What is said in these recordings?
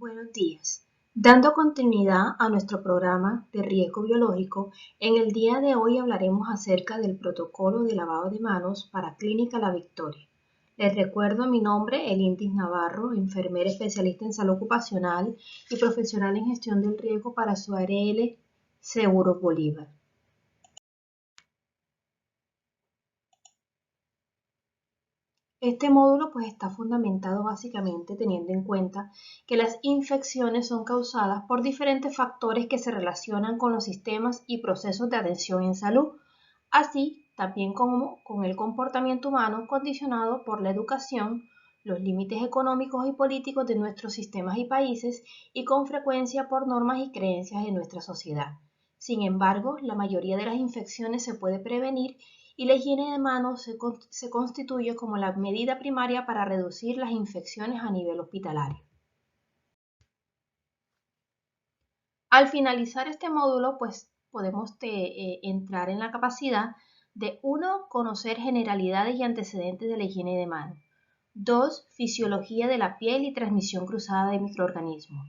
Buenos días. Dando continuidad a nuestro programa de riesgo biológico, en el día de hoy hablaremos acerca del protocolo de lavado de manos para Clínica La Victoria. Les recuerdo mi nombre, Elindis Navarro, enfermera especialista en salud ocupacional y profesional en gestión del riesgo para su ARL Seguro Bolívar. Este módulo está fundamentado básicamente teniendo en cuenta que las infecciones son causadas por diferentes factores que se relacionan con los sistemas y procesos de atención en salud, así también como con el comportamiento humano condicionado por la educación, los límites económicos y políticos de nuestros sistemas y países y con frecuencia por normas y creencias de nuestra sociedad. Sin embargo, la mayoría de las infecciones se puede prevenir y la higiene de manos se constituye como la medida primaria para reducir las infecciones a nivel hospitalario. Al finalizar este módulo, podemos entrar en la capacidad de 1. Conocer generalidades y antecedentes de la higiene de manos. 2. Fisiología de la piel y transmisión cruzada de microorganismos.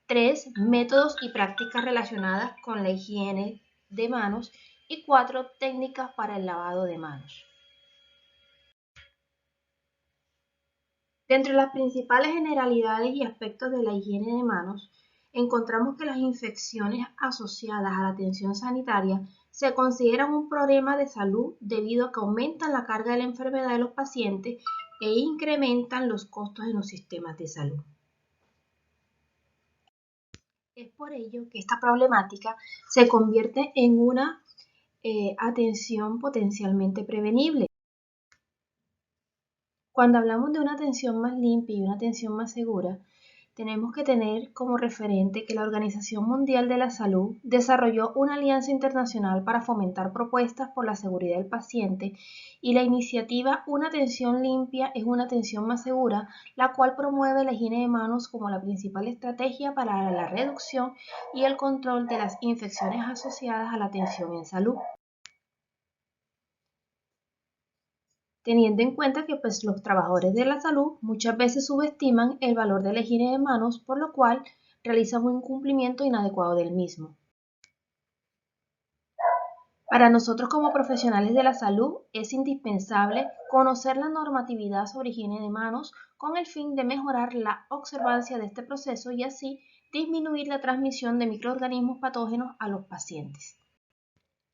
3. Métodos y prácticas relacionadas con la higiene de manos. Y 4. Técnicas para el lavado de manos. Dentro de las principales generalidades y aspectos de la higiene de manos, encontramos que las infecciones asociadas a la atención sanitaria se consideran un problema de salud debido a que aumentan la carga de la enfermedad de los pacientes e incrementan los costos en los sistemas de salud. Es por ello que esta problemática se convierte en una atención potencialmente prevenible. Cuando hablamos de una atención más limpia y una atención más segura, tenemos que tener como referente que la Organización Mundial de la Salud desarrolló una alianza internacional para fomentar propuestas por la seguridad del paciente y la iniciativa Una atención limpia es una atención más segura, la cual promueve la higiene de manos como la principal estrategia para la reducción y el control de las infecciones asociadas a la atención en salud. Teniendo en cuenta que los trabajadores de la salud muchas veces subestiman el valor de la higiene de manos, por lo cual realizan un incumplimiento inadecuado del mismo. Para nosotros como profesionales de la salud es indispensable conocer la normatividad sobre higiene de manos con el fin de mejorar la observancia de este proceso y así disminuir la transmisión de microorganismos patógenos a los pacientes.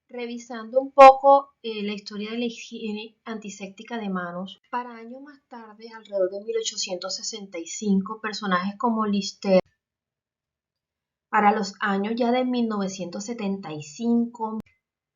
Revisando un poco la historia de la higiene antiséptica de manos, para años más tarde, alrededor de 1865, personajes como Lister, para los años ya de 1975,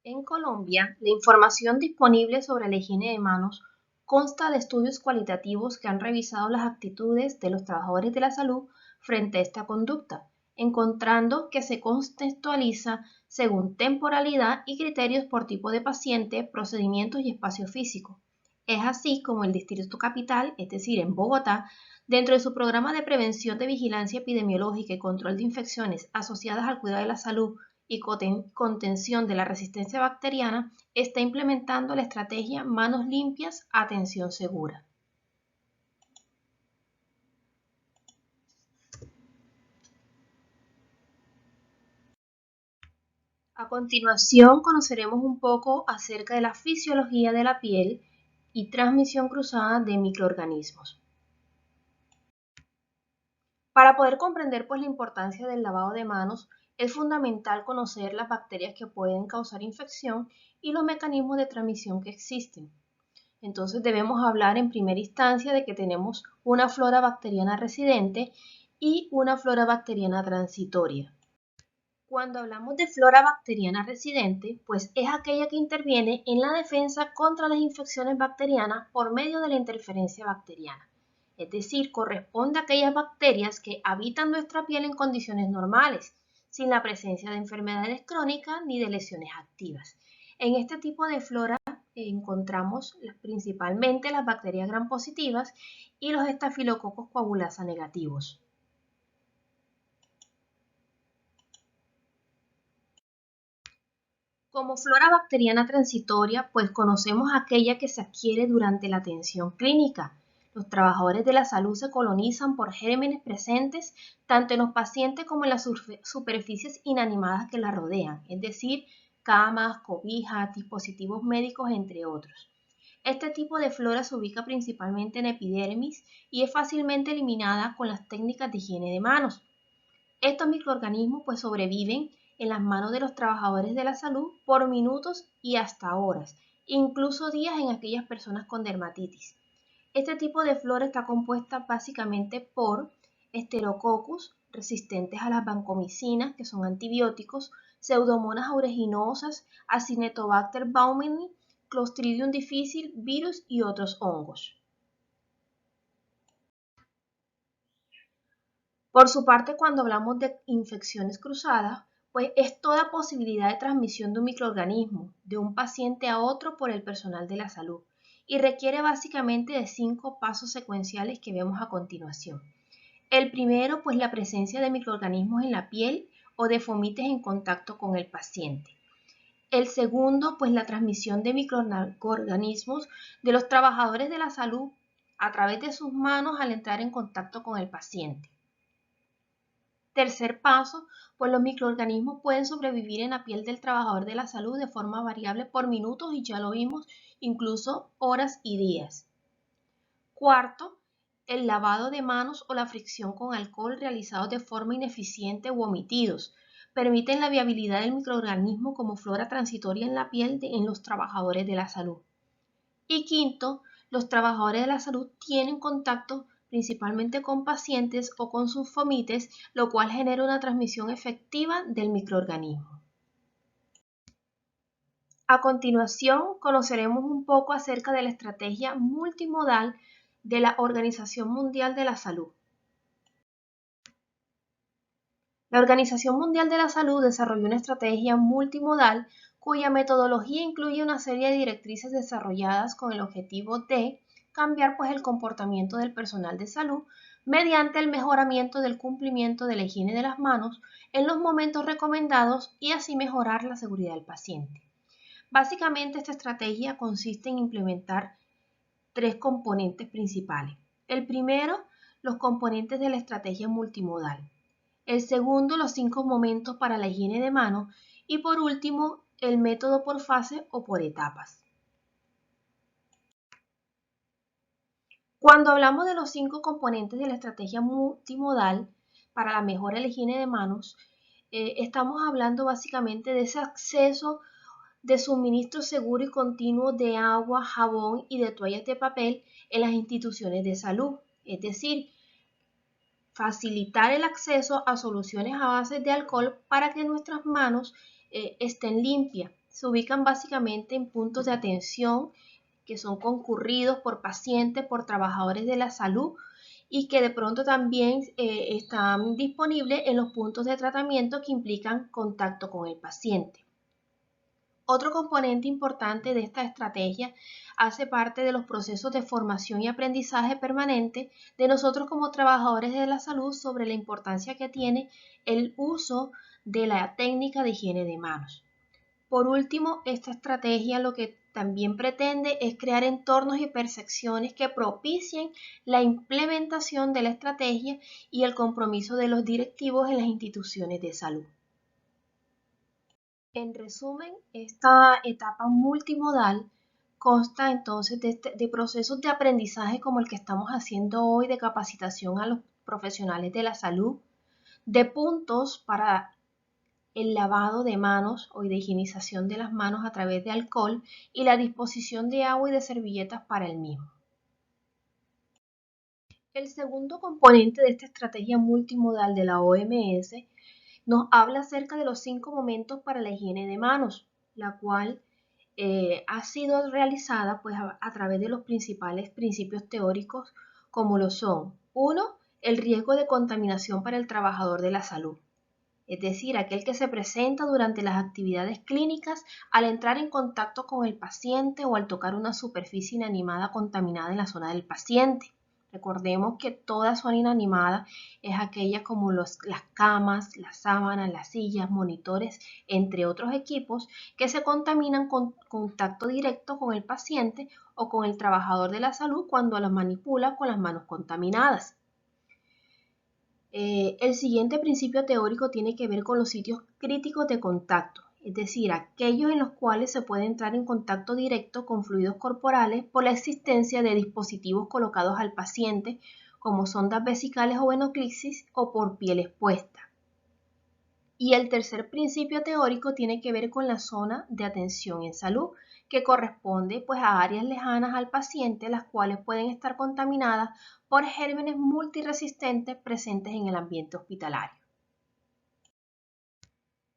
en Colombia, la información disponible sobre la higiene de manos consta de estudios cualitativos que han revisado las actitudes de los trabajadores de la salud frente a esta conducta, encontrando que se contextualiza según temporalidad y criterios por tipo de paciente, procedimientos y espacio físico. Es así como el Distrito Capital, es decir, en Bogotá, dentro de su programa de prevención de vigilancia epidemiológica y control de infecciones asociadas al cuidado de la salud y contención de la resistencia bacteriana, está implementando la estrategia Manos Limpias, Atención Segura. A continuación conoceremos un poco acerca de la fisiología de la piel y transmisión cruzada de microorganismos. Para poder comprender la importancia del lavado de manos, es fundamental conocer las bacterias que pueden causar infección y los mecanismos de transmisión que existen. Entonces debemos hablar en primera instancia de que tenemos una flora bacteriana residente y una flora bacteriana transitoria. Cuando hablamos de flora bacteriana residente, es aquella que interviene en la defensa contra las infecciones bacterianas por medio de la interferencia bacteriana. Es decir, corresponde a aquellas bacterias que habitan nuestra piel en condiciones normales, sin la presencia de enfermedades crónicas ni de lesiones activas. En este tipo de flora encontramos principalmente las bacterias gram positivas y los estafilococos coagulasa negativos. Como flora bacteriana transitoria, conocemos aquella que se adquiere durante la atención clínica. Los trabajadores de la salud se colonizan por gérmenes presentes tanto en los pacientes como en las superficies inanimadas que la rodean, es decir, camas, cobijas, dispositivos médicos, entre otros. Este tipo de flora se ubica principalmente en epidermis y es fácilmente eliminada con las técnicas de higiene de manos. Estos microorganismos pues sobreviven en las manos de los trabajadores de la salud por minutos y hasta horas, incluso días en aquellas personas con dermatitis. Este tipo de flora está compuesta básicamente por Enterococcus, resistentes a las vancomicinas, que son antibióticos, Pseudomonas aeruginosa, Acinetobacter baumannii, Clostridium difficile, virus y otros hongos. Por su parte, cuando hablamos de infecciones cruzadas, pues es toda posibilidad de transmisión de un microorganismo de un paciente a otro por el personal de la salud y requiere básicamente de 5 pasos secuenciales que vemos a continuación. El primero, pues la presencia de microorganismos en la piel o de fomites en contacto con el paciente. El segundo, pues la transmisión de microorganismos de los trabajadores de la salud a través de sus manos al entrar en contacto con el paciente. Tercer paso, pues los microorganismos pueden sobrevivir en la piel del trabajador de la salud de forma variable por minutos y ya lo vimos, incluso horas y días. Cuarto, el lavado de manos o la fricción con alcohol realizados de forma ineficiente u omitidos permiten la viabilidad del microorganismo como flora transitoria en la piel en los trabajadores de la salud. Y quinto, los trabajadores de la salud tienen contacto principalmente con pacientes o con sus fomites, lo cual genera una transmisión efectiva del microorganismo. A continuación, conoceremos un poco acerca de la estrategia multimodal de la Organización Mundial de la Salud. La Organización Mundial de la Salud desarrolló una estrategia multimodal cuya metodología incluye una serie de directrices desarrolladas con el objetivo de cambiar el comportamiento del personal de salud mediante el mejoramiento del cumplimiento de la higiene de las manos en los momentos recomendados y así mejorar la seguridad del paciente. Básicamente, esta estrategia consiste en implementar 3 componentes principales. El primero, los componentes de la estrategia multimodal. El segundo, los 5 momentos para la higiene de manos. Y por último, el método por fase o por etapas. Cuando hablamos de los 5 componentes de la estrategia multimodal para la mejora de la higiene de manos, estamos hablando básicamente de ese acceso de suministro seguro y continuo de agua, jabón y de toallas de papel en las instituciones de salud. Es decir, facilitar el acceso a soluciones a base de alcohol para que nuestras manos estén limpias. Se ubican básicamente en puntos de atención que son concurridos por pacientes, por trabajadores de la salud y que de pronto también están disponibles en los puntos de tratamiento que implican contacto con el paciente. Otro componente importante de esta estrategia hace parte de los procesos de formación y aprendizaje permanente de nosotros como trabajadores de la salud sobre la importancia que tiene el uso de la técnica de higiene de manos. Por último, esta estrategia lo que también pretende es crear entornos y percepciones que propicien la implementación de la estrategia y el compromiso de los directivos en las instituciones de salud. En resumen, esta etapa multimodal consta entonces de procesos de aprendizaje como el que estamos haciendo hoy de capacitación a los profesionales de la salud, de puntos para el lavado de manos o de higienización de las manos a través de alcohol y la disposición de agua y de servilletas para el mismo. El segundo componente de esta estrategia multimodal de la OMS nos habla acerca de los 5 momentos para la higiene de manos, la cual ha sido realizada a través de los principales principios teóricos como lo son: 1. El riesgo de contaminación para el trabajador de la salud, es decir, aquel que se presenta durante las actividades clínicas al entrar en contacto con el paciente o al tocar una superficie inanimada contaminada en la zona del paciente. Recordemos que toda zona inanimada es aquella como las camas, las sábanas, las sillas, monitores, entre otros equipos que se contaminan con contacto directo con el paciente o con el trabajador de la salud cuando los manipula con las manos contaminadas. El siguiente principio teórico tiene que ver con los sitios críticos de contacto, es decir, aquellos en los cuales se puede entrar en contacto directo con fluidos corporales por la existencia de dispositivos colocados al paciente, como sondas vesicales o venoclisis, o por piel expuesta. Y el tercer principio teórico tiene que ver con la zona de atención en salud, que corresponde pues a áreas lejanas al paciente, las cuales pueden estar contaminadas por gérmenes multiresistentes presentes en el ambiente hospitalario.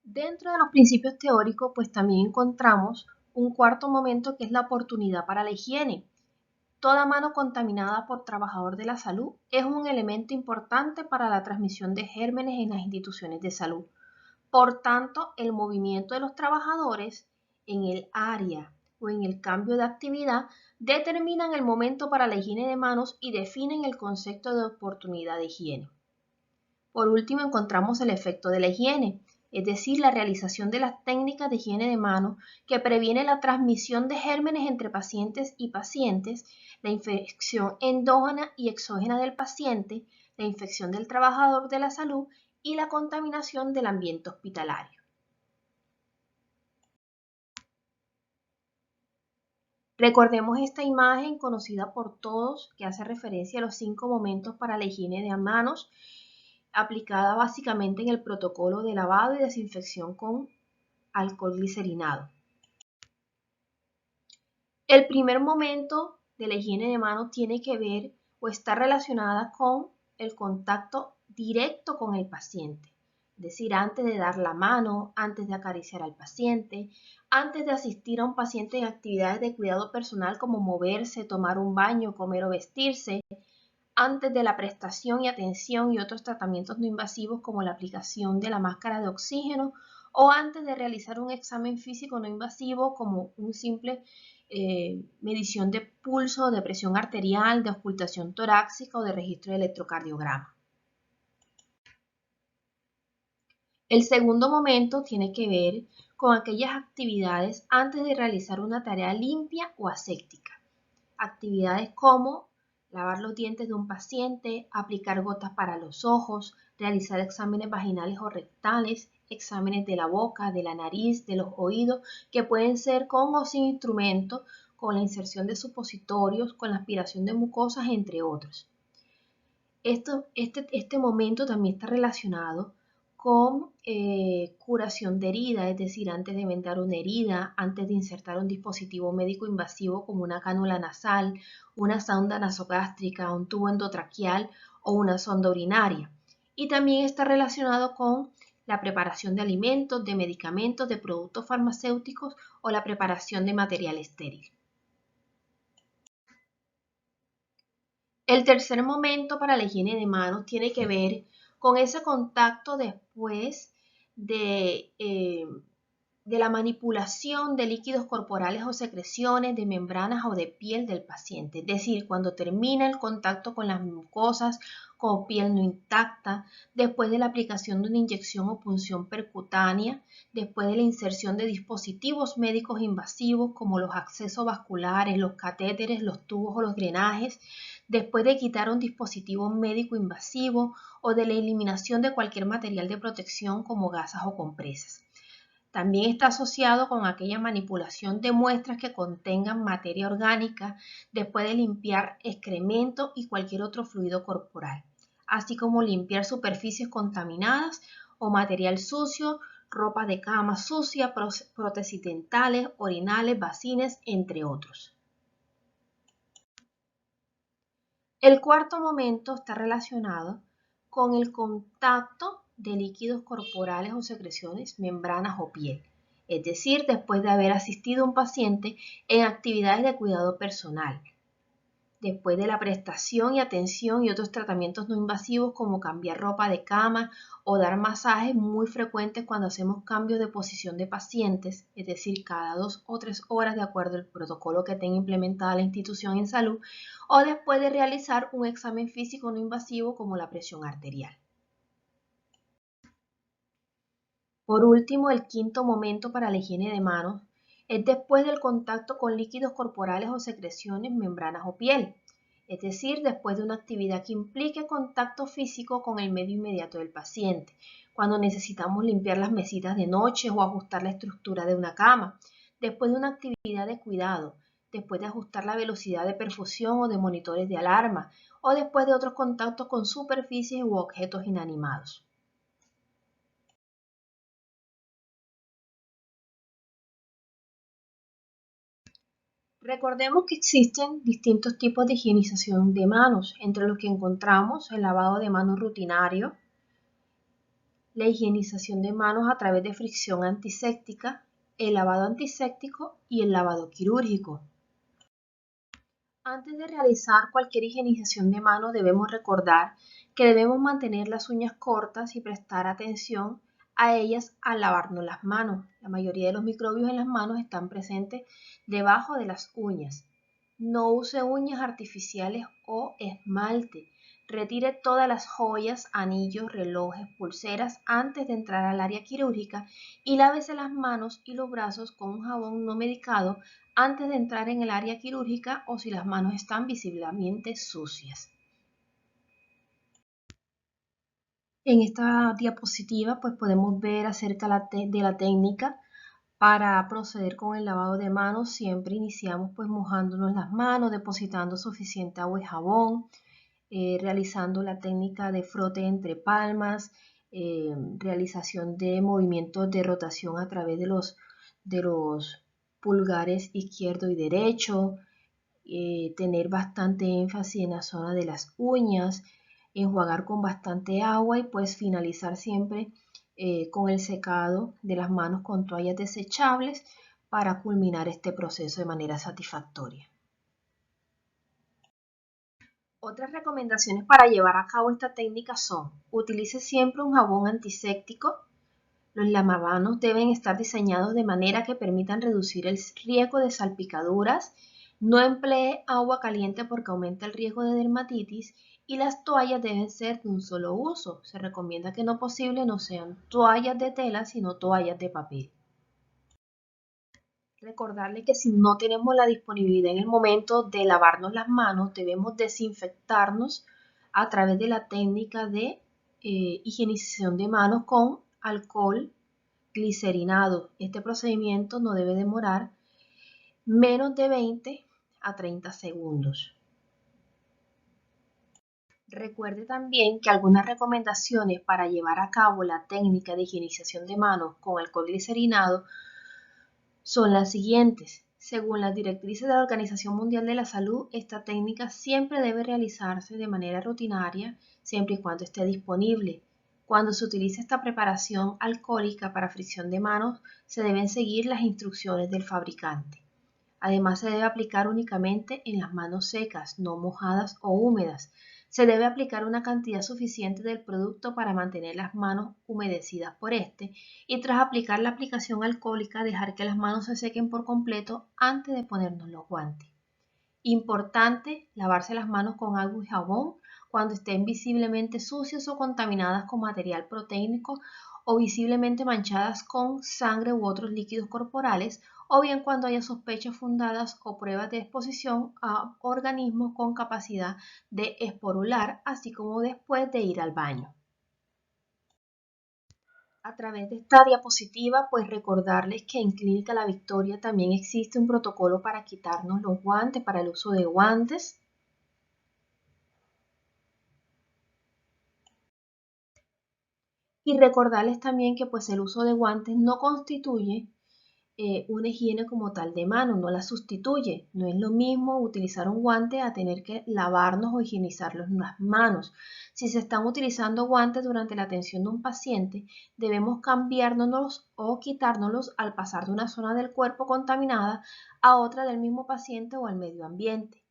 Dentro de los principios teóricos, pues también encontramos un cuarto momento que es la oportunidad para la higiene. Toda mano contaminada por trabajador de la salud es un elemento importante para la transmisión de gérmenes en las instituciones de salud. Por tanto, el movimiento de los trabajadores en el área o en el cambio de actividad determinan el momento para la higiene de manos y definen el concepto de oportunidad de higiene. Por último, encontramos el efecto de la higiene, es decir, la realización de las técnicas de higiene de manos que previene la transmisión de gérmenes entre pacientes y pacientes, la infección endógena y exógena del paciente, la infección del trabajador de la salud y la contaminación del ambiente hospitalario. Recordemos esta imagen conocida por todos que hace referencia a los 5 momentos para la higiene de manos, aplicada básicamente en el protocolo de lavado y desinfección con alcohol glicerinado. El primer momento de la higiene de manos tiene que ver o está relacionada con el contacto directo con el paciente. Es decir, antes de dar la mano, antes de acariciar al paciente, antes de asistir a un paciente en actividades de cuidado personal como moverse, tomar un baño, comer o vestirse, antes de la prestación y atención y otros tratamientos no invasivos como la aplicación de la máscara de oxígeno o antes de realizar un examen físico no invasivo como un simple medición de pulso, de presión arterial, de auscultación torácica o de registro de electrocardiograma. El segundo momento tiene que ver con aquellas actividades antes de realizar una tarea limpia o aséptica. Actividades como lavar los dientes de un paciente, aplicar gotas para los ojos, realizar exámenes vaginales o rectales, exámenes de la boca, de la nariz, de los oídos, que pueden ser con o sin instrumento, con la inserción de supositorios, con la aspiración de mucosas, entre otros. Este momento también está relacionado con curación de herida, es decir, antes de vendar una herida, antes de insertar un dispositivo médico invasivo como una cánula nasal, una sonda nasogástrica, un tubo endotraqueal o una sonda urinaria. Y también está relacionado con la preparación de alimentos, de medicamentos, de productos farmacéuticos o la preparación de material estéril. El tercer momento para la higiene de manos tiene que ver con ese contacto después de la manipulación de líquidos corporales o secreciones, de membranas o de piel del paciente. Es decir, cuando termina el contacto con las mucosas, con piel no intacta, después de la aplicación de una inyección o punción percutánea, después de la inserción de dispositivos médicos invasivos como los accesos vasculares, los catéteres, los tubos o los drenajes, después de quitar un dispositivo médico invasivo o de la eliminación de cualquier material de protección como gasas o compresas. También está asociado con aquella manipulación de muestras que contengan materia orgánica después de limpiar excremento y cualquier otro fluido corporal, así como limpiar superficies contaminadas o material sucio, ropa de cama sucia, prótesis dentales, orinales, bacines, entre otros. El cuarto momento está relacionado con el contacto de líquidos corporales o secreciones, membranas o piel, es decir, después de haber asistido a un paciente en actividades de cuidado personal. después de la prestación y atención y otros tratamientos no invasivos como cambiar ropa de cama o dar masajes muy frecuentes cuando hacemos cambios de posición de pacientes, es decir, cada 2 o 3 horas de acuerdo al protocolo que tenga implementada la institución en salud, o después de realizar un examen físico no invasivo como la presión arterial. Por último, el quinto momento para la higiene de manos es después del contacto con líquidos corporales o secreciones, membranas o piel, es decir, después de una actividad que implique contacto físico con el medio inmediato del paciente, cuando necesitamos limpiar las mesitas de noche o ajustar la estructura de una cama, después de una actividad de cuidado, después de ajustar la velocidad de perfusión o de monitores de alarma, o después de otros contactos con superficies u objetos inanimados. Recordemos que existen distintos tipos de higienización de manos, entre los que encontramos el lavado de manos rutinario, la higienización de manos a través de fricción antiséptica, el lavado antiséptico y el lavado quirúrgico. Antes de realizar cualquier higienización de manos debemos recordar que debemos mantener las uñas cortas y prestar atención a ellas al lavarnos las manos. La mayoría de los microbios en las manos están presentes debajo de las uñas. No use uñas artificiales o esmalte. Retire todas las joyas, anillos, relojes, pulseras antes de entrar al área quirúrgica y lávese las manos y los brazos con un jabón no medicado antes de entrar en el área quirúrgica o si las manos están visiblemente sucias. En esta diapositiva pues podemos ver acerca de la técnica para proceder con el lavado de manos. Siempre iniciamos pues mojándonos las manos, depositando suficiente agua y jabón, realizando la técnica de frote entre palmas, realización de movimientos de rotación a través de los pulgares izquierdo y derecho, tener bastante énfasis en la zona de las uñas, enjuagar con bastante agua y pues finalizar siempre con el secado de las manos con toallas desechables para culminar este proceso de manera satisfactoria. Otras recomendaciones para llevar a cabo esta técnica son: utilice siempre un jabón antiséptico. Los lavamanos deben estar diseñados de manera que permitan reducir el riesgo de salpicaduras. No emplee agua caliente porque aumenta el riesgo de dermatitis y las toallas deben ser de un solo uso. Se recomienda que no posible no sean toallas de tela, sino toallas de papel. Recordarle que si no tenemos la disponibilidad en el momento de lavarnos las manos, debemos desinfectarnos a través de la técnica de higienización de manos con alcohol glicerinado. Este procedimiento no debe demorar menos de 20 a 30 segundos. Recuerde también que algunas recomendaciones para llevar a cabo la técnica de higienización de manos con alcohol glicerinado son las siguientes. Según las directrices de la Organización Mundial de la Salud, esta técnica siempre debe realizarse de manera rutinaria, siempre y cuando esté disponible. Cuando se utiliza esta preparación alcohólica para fricción de manos, se deben seguir las instrucciones del fabricante. Además, se debe aplicar únicamente en las manos secas, no mojadas o húmedas. Se debe aplicar una cantidad suficiente del producto para mantener las manos humedecidas por este y tras aplicar la aplicación alcohólica dejar que las manos se sequen por completo antes de ponernos los guantes. Importante, lavarse las manos con agua y jabón cuando estén visiblemente sucias o contaminadas con material proteínico o visiblemente manchadas con sangre u otros líquidos corporales, o bien cuando haya sospechas fundadas o pruebas de exposición a organismos con capacidad de esporular, así como después de ir al baño. A través de esta diapositiva, pues recordarles que en Clínica La Victoria también existe un protocolo para quitarnos los guantes, para el uso de guantes. Y recordarles también que pues el uso de guantes no constituye una higiene como tal de mano, no la sustituye. No es lo mismo utilizar un guante a tener que lavarnos o higienizarnos las manos. Si se están utilizando guantes durante la atención de un paciente, debemos cambiárnoslos o quitárnoslos al pasar de una zona del cuerpo contaminada a otra del mismo paciente o al medio ambiente.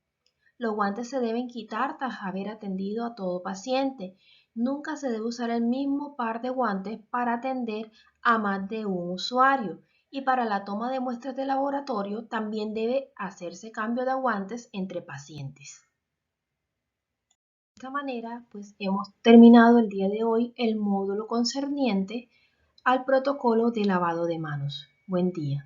Los guantes se deben quitar tras haber atendido a todo paciente. Nunca se debe usar el mismo par de guantes para atender a más de un usuario. Y para la toma de muestras de laboratorio también debe hacerse cambio de guantes entre pacientes. De esta manera, pues hemos terminado el día de hoy el módulo concerniente al protocolo de lavado de manos. Buen día.